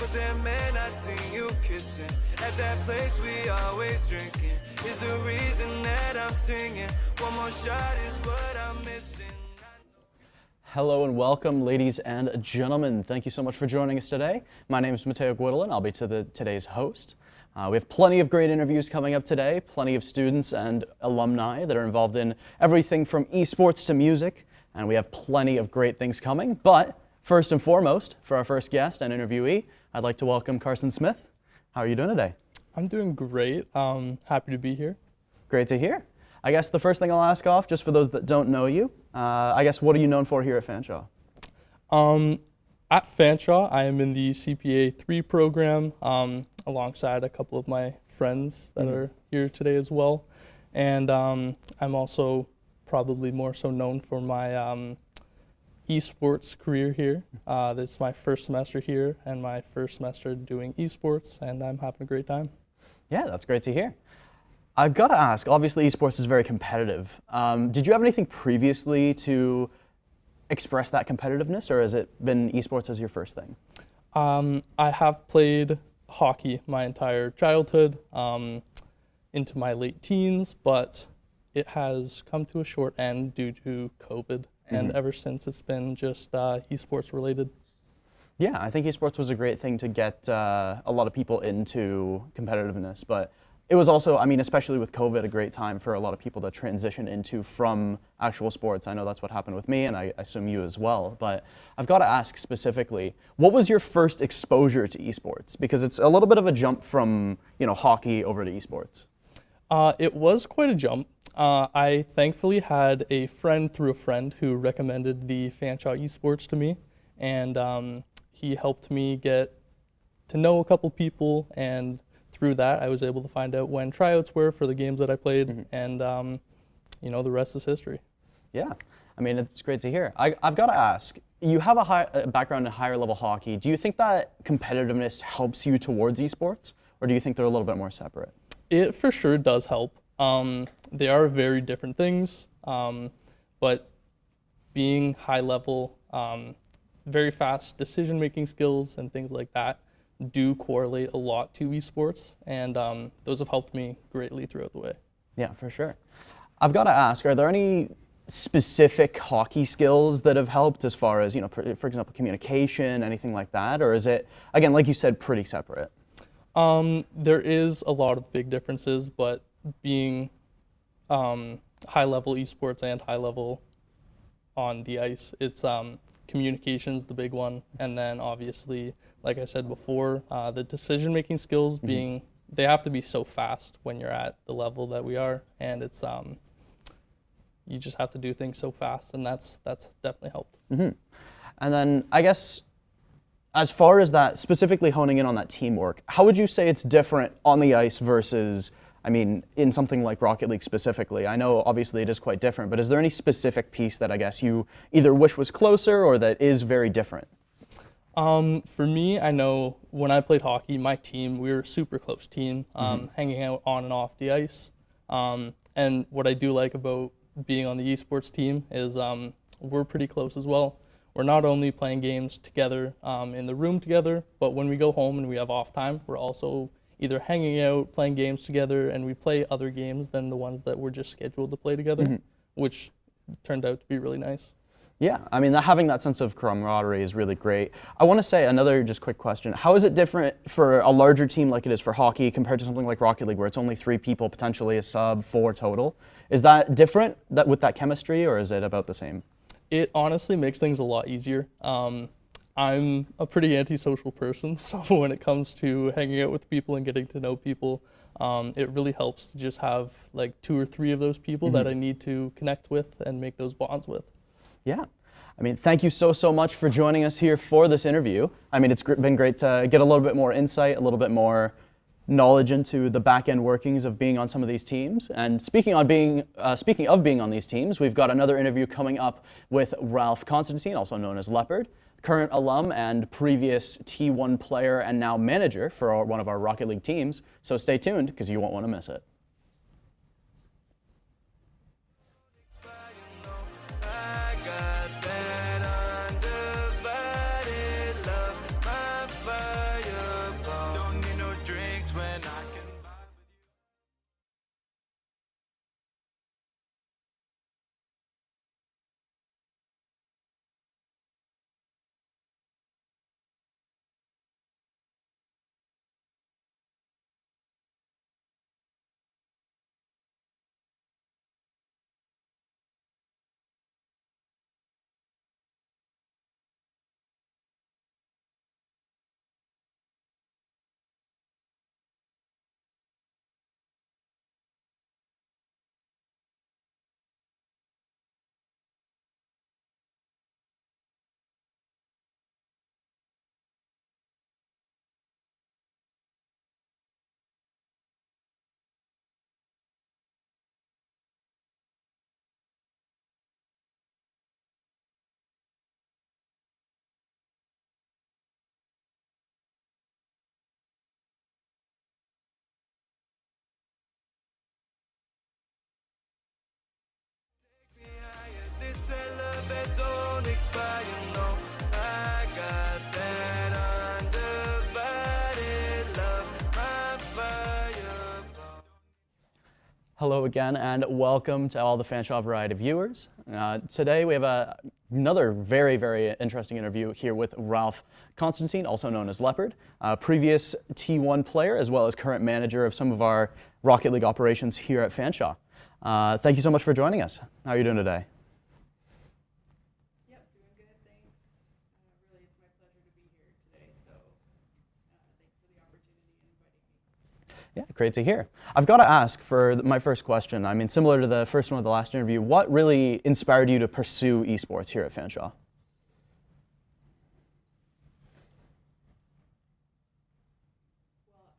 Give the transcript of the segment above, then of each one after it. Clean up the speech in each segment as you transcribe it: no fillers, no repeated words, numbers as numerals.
'cause that man I seen you kissing at that place we always drinking is the reason that I'm singing. One more shot is what I'm missing. Hello and welcome, ladies and gentlemen. Thank you so much for joining us today. My name is Mateo Guidolin. I'll be today's host. We have plenty of great interviews coming up today, plenty of students and alumni that are involved in everything from esports to music, and we have plenty of great things coming. But first and foremost, for our first guest and interviewee, I'd like to welcome Carson Smith. How are you doing today? I'm doing great. Happy to be here. Great to hear. I guess the first thing I'll ask off, just for those that don't know you, I guess what are you known for here at Fanshawe? At Fanshawe, I am in the CPA 3 program alongside a couple of my friends that are here today as well. And I'm also probably more so known for my esports career here. This is my first semester here and my first semester doing esports, and I'm having a great time. Yeah, that's great to hear. I've got to ask, obviously esports is very competitive. Did you have anything previously to express that competitiveness, or has it been esports as your first thing? I have played hockey my entire childhood into my late teens, but it has come to a short end due to COVID, and ever since it's been just esports related. Yeah, I think esports was a great thing to get a lot of people into competitiveness, but it was also, I mean, especially with COVID, a great time for a lot of people to transition into from actual sports. I know that's what happened with me, and I assume you as well. But I've got to ask specifically, what was your first exposure to esports? Because it's a little bit of a jump from, hockey over to esports. It was quite a jump. I thankfully had a friend through a friend who recommended the Fanshawe esports to me, and he helped me get to know a couple people, and through that, I was able to find out when tryouts were for the games that I played, and the rest is history. Yeah, I mean, it's great to hear. I've got to ask, you have a background in higher level hockey. Do you think that competitiveness helps you towards esports, or do you think they're a little bit more separate? It for sure does help. They are very different things, but being high level, very fast decision-making skills and things like that do correlate a lot to esports, and those have helped me greatly throughout the way. Yeah, for sure. I've got to ask, are there any specific hockey skills that have helped as far as, for example, communication, anything like that? Or is it, again, like you said, pretty separate? There is a lot of big differences, but being high-level esports and high-level on the ice, it's communication's the big one, and then obviously, like I said before, the decision-making skills they have to be so fast when you're at the level that we are, and it's you just have to do things so fast, and that's definitely helped. And then I guess as far as that, specifically honing in on that teamwork, how would you say it's different on the ice versus, I mean, in something like Rocket League specifically? I know obviously it is quite different, but is there any specific piece that I guess you either wish was closer or that is very different? For me, I know when I played hockey, my team, we were a super close team, hanging out on and off the ice. And what I do like about being on the esports team is we're pretty close as well. We're not only playing games together in the room together, but when we go home and we have off time, we're also either hanging out, playing games together, and we play other games than the ones that we're just scheduled to play together, which turned out to be really nice. Yeah, I mean, having that sense of camaraderie is really great. I want to say another just quick question. How is it different for a larger team like it is for hockey compared to something like Rocket League where it's only 3 people, potentially a sub, 4 total? Is that different with that chemistry, or is it about the same? It honestly makes things a lot easier. I'm a pretty antisocial person, so when it comes to hanging out with people and getting to know people, it really helps to just have like 2 or 3 of those people that I need to connect with and make those bonds with. Yeah. I mean, thank you so much for joining us here for this interview. I mean, it's been great to get a little bit more insight, a little bit more knowledge into the back-end workings of being on some of these teams. And speaking of being on these teams, we've got another interview coming up with Ralph Constantine, also known as Leopard, current alum and previous T1 player and now manager for one of our Rocket League teams. So stay tuned because you won't want to miss it. Got that undivided love, my fire. Hello again, and welcome to all the Fanshawe Variety viewers. Today we have another very, very interesting interview here with Ralph Constantine, also known as Leopard, previous T1 player as well as current manager of some of our Rocket League operations here at Fanshawe. Thank you so much for joining us. How are you doing today? Yep, doing good, thanks. Really, it's my pleasure to be here today, so thanks for the opportunity and inviting me. Yeah, great to hear. I've got to ask for my first question, I mean, similar to the first one of the last interview, what really inspired you to pursue esports here at Fanshawe? Well,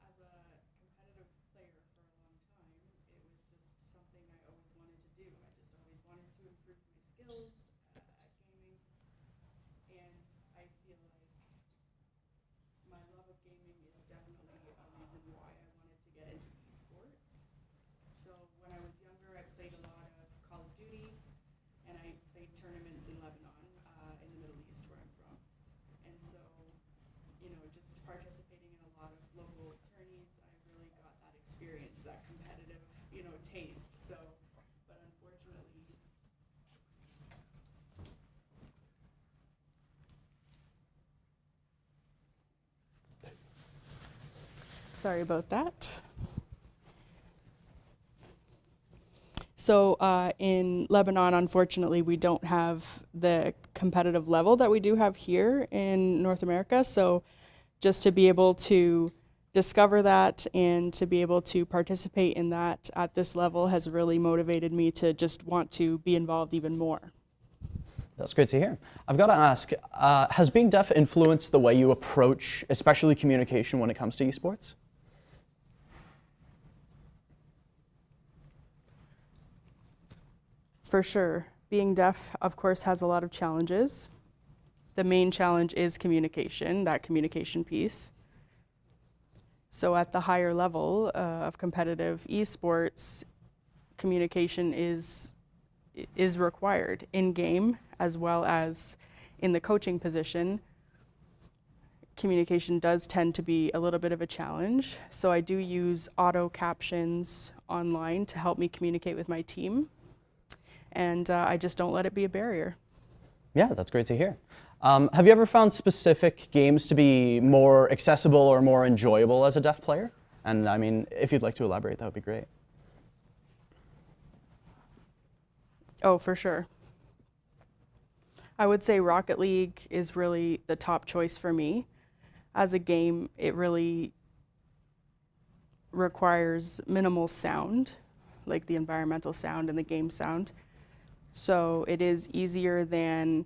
as a competitive player for a long time, it was just something I always wanted to do. I just always wanted to improve my skills at gaming, and I feel like my love of gaming is definitely a reason why I wanted to get into esports. So when I was younger, I played a lot of Call of Duty, and I played tournaments in Lebanon, in the Middle East where I'm from. And so, just participating in a lot of local tourneys, I really got that experience, that competitive, taste. So, but unfortunately, sorry about that. So in Lebanon, unfortunately, we don't have the competitive level that we do have here in North America. So just to be able to discover that and to be able to participate in that at this level has really motivated me to just want to be involved even more. That's great to hear. I've got to ask, has being deaf influenced the way you approach, especially communication, when it comes to esports? For sure. Being deaf, of course, has a lot of challenges. The main challenge is communication, that communication piece. So at the higher level of competitive esports, communication is required in-game as well as in the coaching position. Communication does tend to be a little bit of a challenge. So I do use auto captions online to help me communicate with my team. And I just don't let it be a barrier. Yeah, that's great to hear. Have you ever found specific games to be more accessible or more enjoyable as a deaf player? And I mean, if you'd like to elaborate, that would be great. Oh, for sure. I would say Rocket League is really the top choice for me. As a game, it really requires minimal sound, like the environmental sound and the game sound. So it is easier than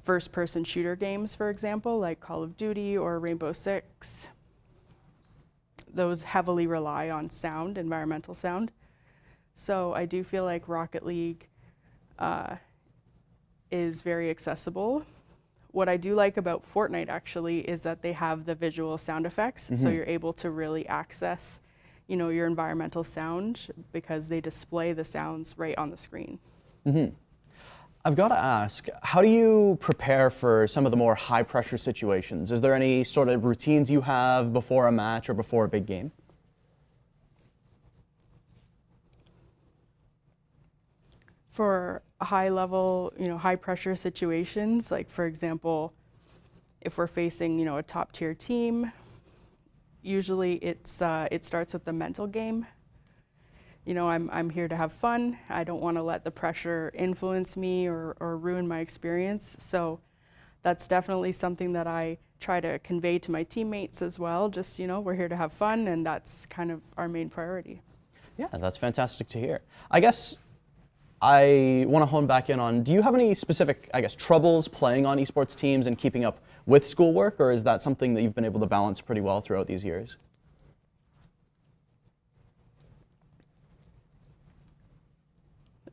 first-person shooter games, for example, like Call of Duty or Rainbow Six. Those heavily rely on sound, environmental sound. So I do feel like Rocket League is very accessible. What I do like about Fortnite, actually, is that they have the visual sound effects, so you're able to really access, your environmental sound because they display the sounds right on the screen. I've got to ask, how do you prepare for some of the more high-pressure situations? Is there any sort of routines you have before a match or before a big game? For high-level, high-pressure situations, like, for example, if we're facing, a top-tier team, usually it starts with the mental game. I'm here to have fun. I don't want to let the pressure influence me or ruin my experience. So that's definitely something that I try to convey to my teammates as well. Just, we're here to have fun, and that's kind of our main priority. Yeah, that's fantastic to hear. I guess I want to hone back in on, do you have any specific, troubles playing on esports teams and keeping up with schoolwork, or is that something that you've been able to balance pretty well throughout these years?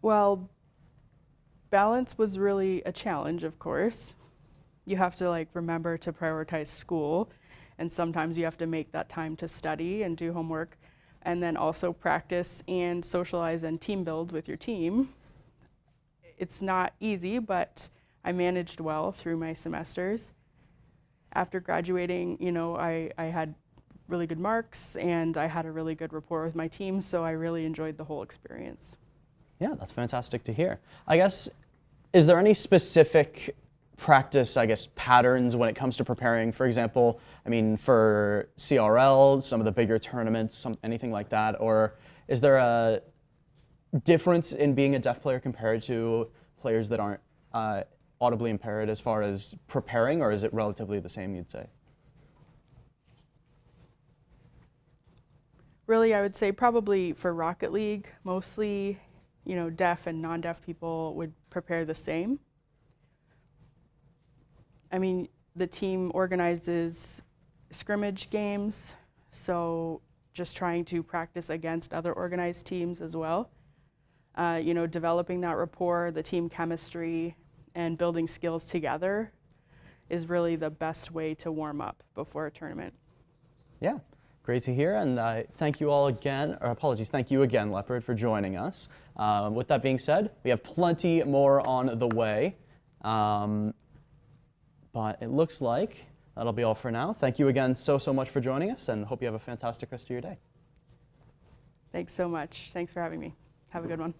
Well, balance was really a challenge, of course. You have to remember to prioritize school, and sometimes you have to make that time to study and do homework, and then also practice and socialize and team build with your team. It's not easy, but I managed well through my semesters. After graduating, I had really good marks, and I had a really good rapport with my team, so I really enjoyed the whole experience. Yeah, that's fantastic to hear. I guess, is there any specific practice, I guess, patterns when it comes to preparing, for example, I mean, for CRL, some of the bigger tournaments, anything like that, or is there a difference in being a deaf player compared to players that aren't audibly impaired as far as preparing, or is it relatively the same, you'd say? Really, I would say probably for Rocket League, mostly, you know, deaf and non-deaf people would prepare the same. I mean, the team organizes scrimmage games, so just trying to practice against other organized teams as well. You know, developing that rapport, the team chemistry, and building skills together is really the best way to warm up before a tournament. Yeah, great to hear, and thank you all again, or apologies, thank you again, Leopard, for joining us. With that being said, we have plenty more on the way, but it looks like that'll be all for now. Thank you again so much for joining us, and hope you have a fantastic rest of your day. Thanks so much. Thanks for having me. Have a good one.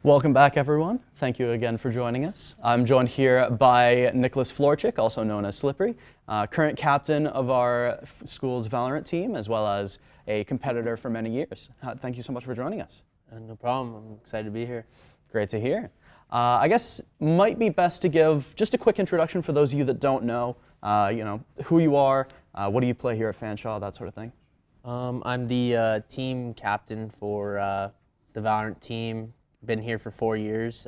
Welcome back, everyone. Thank you again for joining us. I'm joined here by Nicholas Florchik, also known as Slippery, current captain of our school's Valorant team, as well as a competitor for many years. Thank you so much for joining us. No problem. I'm excited to be here. Great to hear. I guess might be best to give just a quick introduction for those of you that don't know, you know, who you are, what do you play here at Fanshawe, that sort of thing. I'm the team captain for the Valorant team. Been here for 4 years,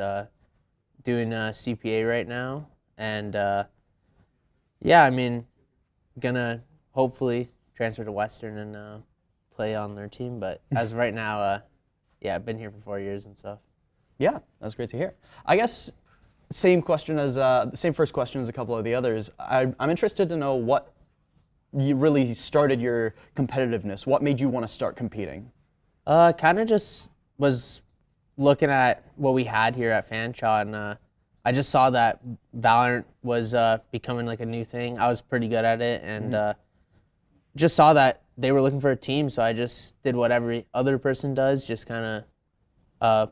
doing CPA right now, and yeah, I mean, gonna hopefully transfer to Western and play on their team. But as of right now, yeah, I've been here for 4 years and stuff. Yeah, that's great to hear. I guess same question as same first question as a couple of the others. I'm interested to know what you really started your competitiveness. What made you want to start competing? Kind of just was looking at what we had here at Fanshawe, and I just saw that Valorant was becoming like a new thing. I was pretty good at it, and just saw that they were looking for a team, so I just did what every other person does, just kind of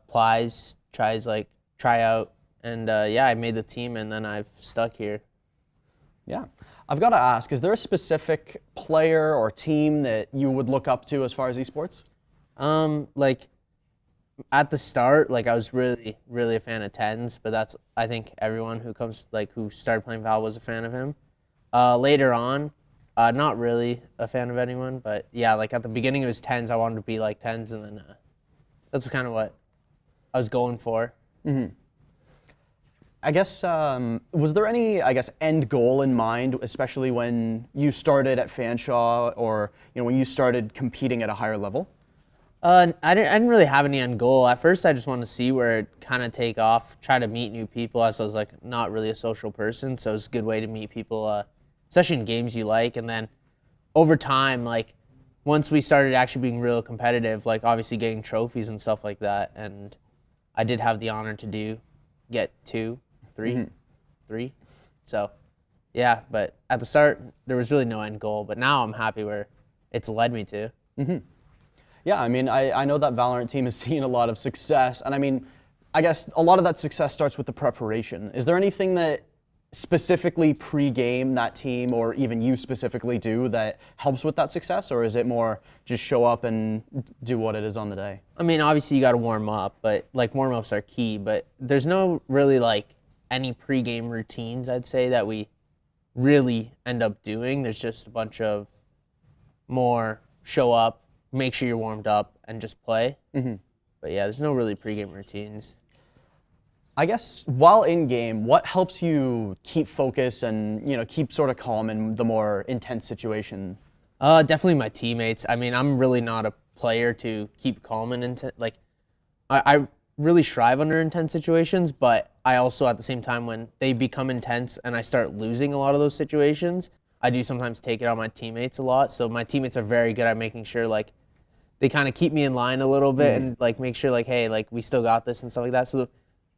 try out, and yeah, I made the team, and then I've stuck here. Yeah. I've got to ask, is there a specific player or team that you would look up to as far as esports? Like, at the start, like, I was really a fan of Tens, but that's, I think everyone who who started playing Val was a fan of him. Later on, not really a fan of anyone, but yeah, like at the beginning it was Tens. I wanted to be like Tens, and then that's kind of what I was going for. Mm-hmm. I guess, was there any, end goal in mind, especially when you started at Fanshawe, or when you started competing at a higher level? I didn't really have any end goal. At first, I just wanted to see where it kind of take off, try to meet new people, as I was like not really a social person, so it was a good way to meet people especially in games you like. And then over time, like once we started actually being real competitive, like obviously getting trophies and stuff like that, and I did have the honor to get 2, 3, 3. So yeah, but at the start there was really no end goal, but now I'm happy where it's led me to. Yeah, I mean, I know that Valorant team has seen a lot of success, and I mean, I guess a lot of that success starts with the preparation. Is there anything that specifically pre-game that team, or even you specifically, do that helps with that success, or is it more just show up and do what it is on the day? I mean, obviously you got to warm up, but like warm-ups are key, but there's no really like any pre-game routines, I'd say, that we really end up doing. There's just a bunch of more show up, make sure you're warmed up, and just play. But yeah, there's no really pre-game routines. I guess while in game, what helps you keep focus and keep sort of calm in the more intense situation? Definitely my teammates. I mean, I'm really not a player to keep calm and intense. Like, I really strive under intense situations, but I also at the same time, when they become intense and I start losing a lot of those situations, I do sometimes take it on my teammates a lot. So my teammates are very good at making sure like they kind of keep me in line a little bit and like make sure like, hey, like we still got this and stuff like that. So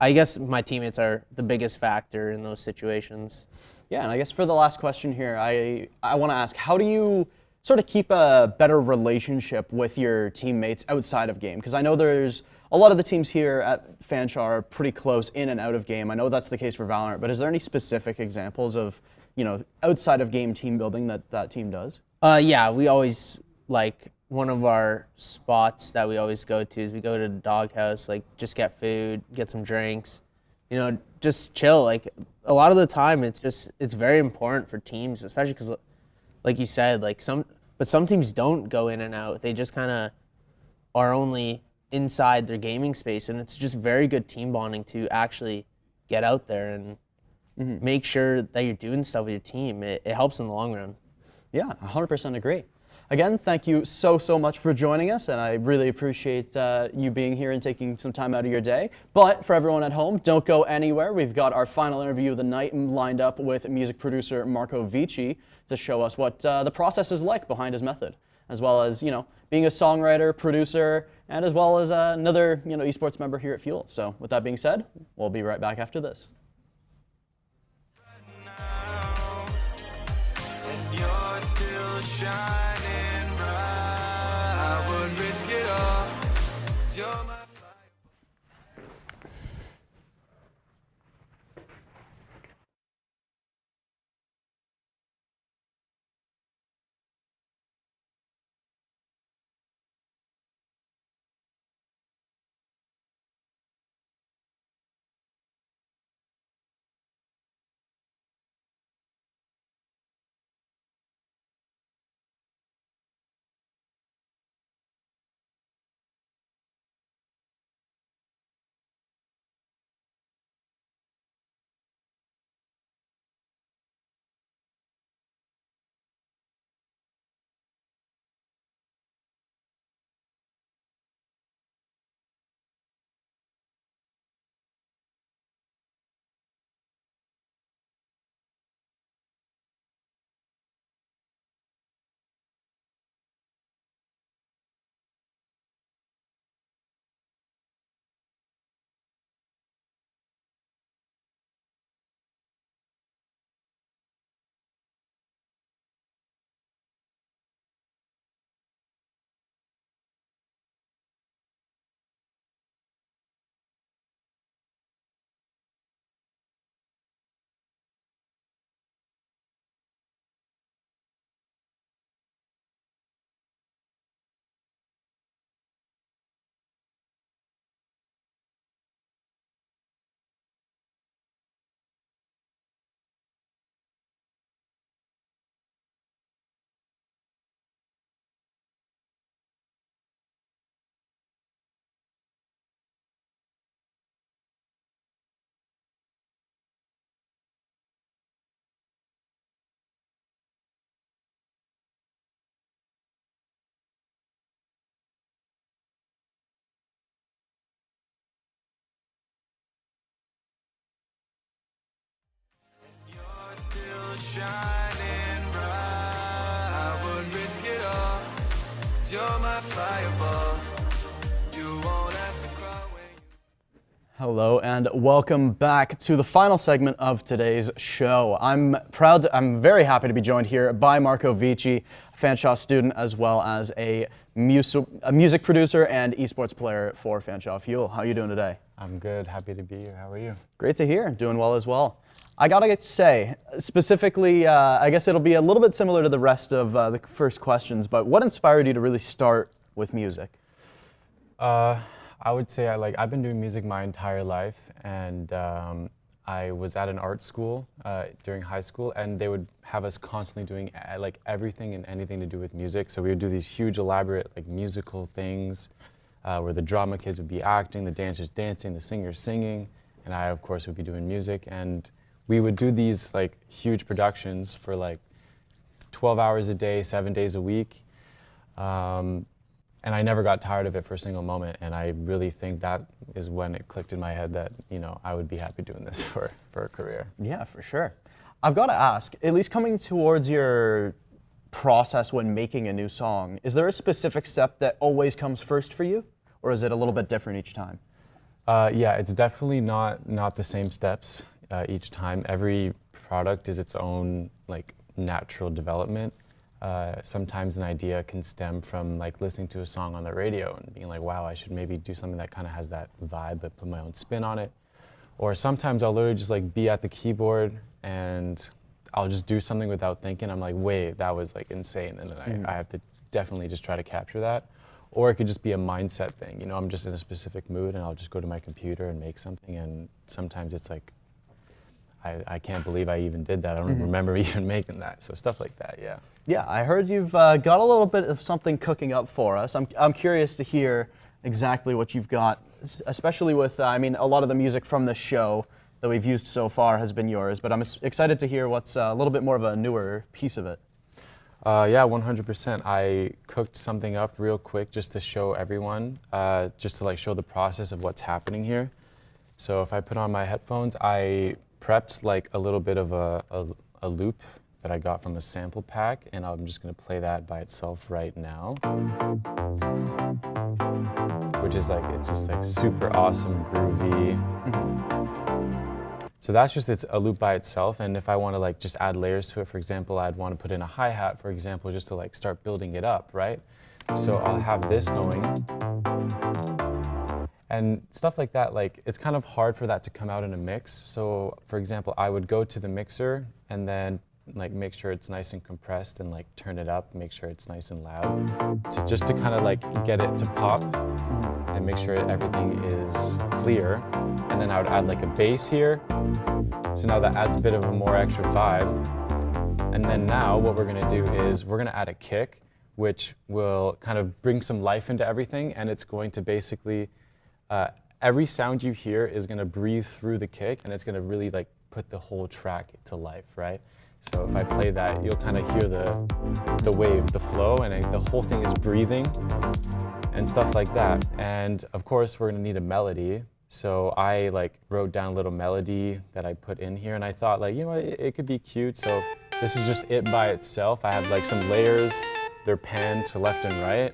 I guess my teammates are the biggest factor in those situations. Yeah, and I guess for the last question here, I want to ask, how do you sort of keep a better relationship with your teammates outside of game? Because I know there's a lot of the teams here at Fanshawe are pretty close in and out of game. I know that's the case for Valorant, but is there any specific examples of, outside of game team building that team does? Yeah, we always like one of our spots that we always go to is we go to the doghouse, like just get food, get some drinks, just chill. Like a lot of the time, it's very important for teams, especially because, like you said, like some teams don't go in and out. They just kind of are only inside their gaming space, and it's just very good team bonding to actually get out there and make sure that you're doing stuff with your team. It helps in the long run. Yeah, 100% agree. Again, thank you so much for joining us, and I really appreciate you being here and taking some time out of your day. But for everyone at home, don't go anywhere. We've got our final interview of the night lined up with music producer Marco Vici to show us what the process is like behind his method, as well as, being a songwriter, producer, and as well as another, esports member here at Fuel. So with that being said, we'll be right back after this. You're still shining bright. I would risk it all, 'cause you're my you're my fireball. You won't have to cry when you... Hello and welcome back to the final segment of today's show. I'm very happy to be joined here by Marco Vici, a Fanshawe student as well as a music producer and esports player for Fanshawe Fuel. How are you doing today? I'm good, happy to be here. How are you? Great to hear, doing well as well. I gotta say, specifically, I guess it'll be a little bit similar to the rest of the first questions, but what inspired you to really start with music? I would say I've been doing music my entire life, and I was at an art school during high school, and they would have us constantly doing like everything and anything to do with music. So we would do these huge, elaborate like musical things where the drama kids would be acting, the dancers dancing, the singers singing, and I, of course, would be doing music. And we would do these like huge productions for like 12 hours a day, 7 days a week. And I never got tired of it for a single moment. And I really think that is when it clicked in my head that, you know, I would be happy doing this for a career. Yeah, for sure. I've got to ask, at least coming towards your process when making a new song, is there a specific step that always comes first for you? Or is it a little bit different each time? Yeah, it's definitely not the same steps each time. Every product is its own like natural development. Sometimes an idea can stem from like listening to a song on the radio and being like, wow, I should maybe do something that kind of has that vibe but put my own spin on it. Or sometimes I'll literally just like be at the keyboard and I'll just do something without thinking. I'm like, wait, that was like insane. And then I have to definitely just try to capture that. Or it could just be a mindset thing. You know, I'm just in a specific mood and I'll just go to my computer and make something. And sometimes it's like, I can't believe I even did that. I don't even remember even making that. So stuff like that, yeah. Yeah, I heard you've got a little bit of something cooking up for us. I'm curious to hear exactly what you've got, especially with, I mean, a lot of the music from this show that we've used so far has been yours, but I'm excited to hear what's a little bit more of a newer piece of it. Yeah, 100%. I cooked something up real quick just to show everyone, just to like show the process of what's happening here. So if I put on my headphones, I prepped like a little bit of a loop that I got from a sample pack, and I'm just gonna play that by itself right now. Which is like, it's just like super awesome, groovy. So that's just a loop by itself, and if I wanna like just add layers to it, for example, I'd wanna put in a hi-hat, for example, just to like start building it up, right? So I'll have this going. And stuff like that, like it's kind of hard for that to come out in a mix. So for example, I would go to the mixer and then like make sure it's nice and compressed and like turn it up, make sure it's nice and loud, just to kind of like get it to pop and make sure everything is clear. And then I would add like a bass here. So now that adds a bit of a more extra vibe. And then now what we're gonna do is we're gonna add a kick, which will kind of bring some life into everything, and it's going to basically every sound you hear is going to breathe through the kick, and it's going to really like put the whole track to life, right? So if I play that, you'll kind of hear the wave, the flow, and the whole thing is breathing and stuff like that. And of course, we're going to need a melody. So I like wrote down a little melody that I put in here, and I thought like, you know, it could be cute. So this is just it by itself. I have like some layers. They're panned to left and right.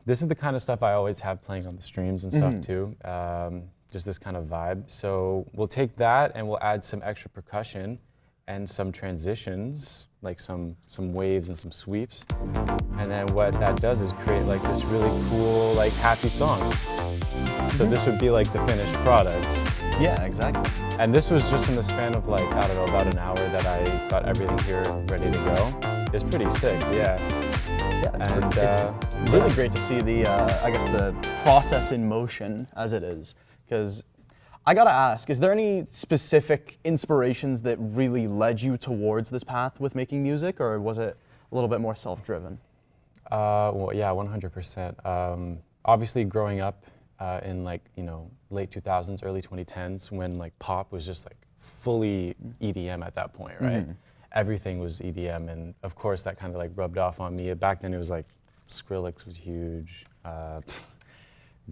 This is the kind of stuff I always have playing on the streams and stuff too, just this kind of vibe. So we'll take that and we'll add some extra percussion and some transitions, like some waves and some sweeps. And then what that does is create like this really cool, like happy song. So this would be like the finished product. Yeah, exactly. And this was just in the span of like, I don't know, about an hour that I got everything here ready to go. It's pretty sick, yeah. Yeah, it's really great to see the, I guess, the process in motion as it is. Because I gotta ask, is there any specific inspirations that really led you towards this path with making music, or was it a little bit more self-driven? Well, yeah, 100%. Obviously, growing up in like, you know, late 2000s, early 2010s, when like pop was just like fully EDM at that point, right? Everything was EDM, and of course that kind of like rubbed off on me. Back then it was like Skrillex was huge,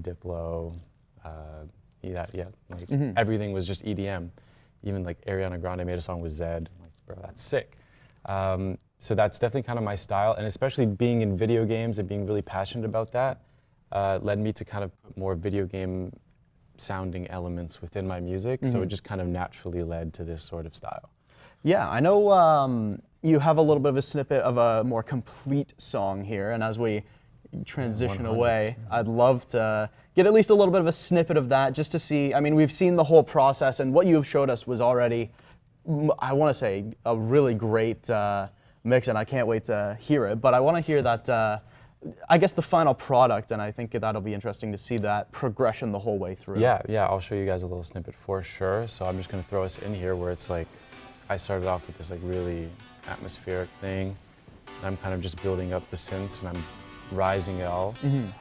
Diplo, like everything was just EDM. Even like Ariana Grande made a song with Zed. I'm like, bro, that's sick. So that's definitely kind of my style, and especially being in video games and being really passionate about that led me to kind of put more video game sounding elements within my music. So it just kind of naturally led to this sort of style. Yeah, I know you have a little bit of a snippet of a more complete song here, and as we transition away, I'd love to get at least a little bit of a snippet of that just to see. I mean, we've seen the whole process, and what you showed us was already, I want to say, a really great mix, and I can't wait to hear it. But I want to hear that, I guess, the final product, and I think that'll be interesting to see that progression the whole way through. Yeah, I'll show you guys a little snippet for sure. So I'm just going to throw us in here where it's like, I started off with this like really atmospheric thing, and I'm kind of just building up the synths, and I'm rising it all. And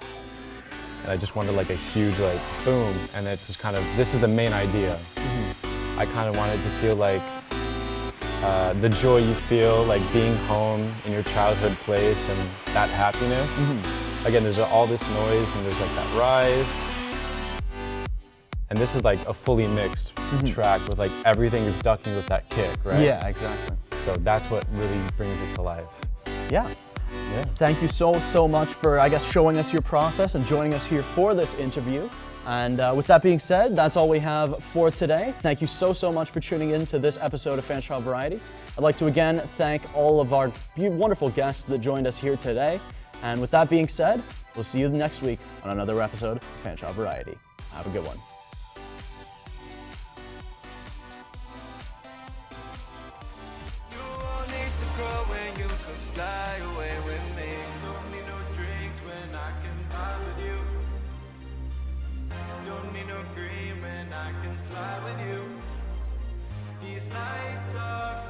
I just wanted like a huge like boom, and it's just kind of, this is the main idea. I kind of wanted to feel like the joy you feel like being home in your childhood place and that happiness. Again, there's all this noise and there's like that rise. And this is like a fully mixed track with like everything is ducking with that kick, right? Yeah, exactly. So that's what really brings it to life. Yeah. Thank you so much for, I guess, showing us your process and joining us here for this interview. And with that being said, that's all we have for today. Thank you so much for tuning in to this episode of Fanshawe Variety. I'd like to again thank all of our wonderful guests that joined us here today. And with that being said, we'll see you next week on another episode of Fanshawe Variety. Have a good one. You won't need to grow when you can fly away with me. Don't need no drinks when I can vibe with you. Don't need no green when I can fly with you. These nights are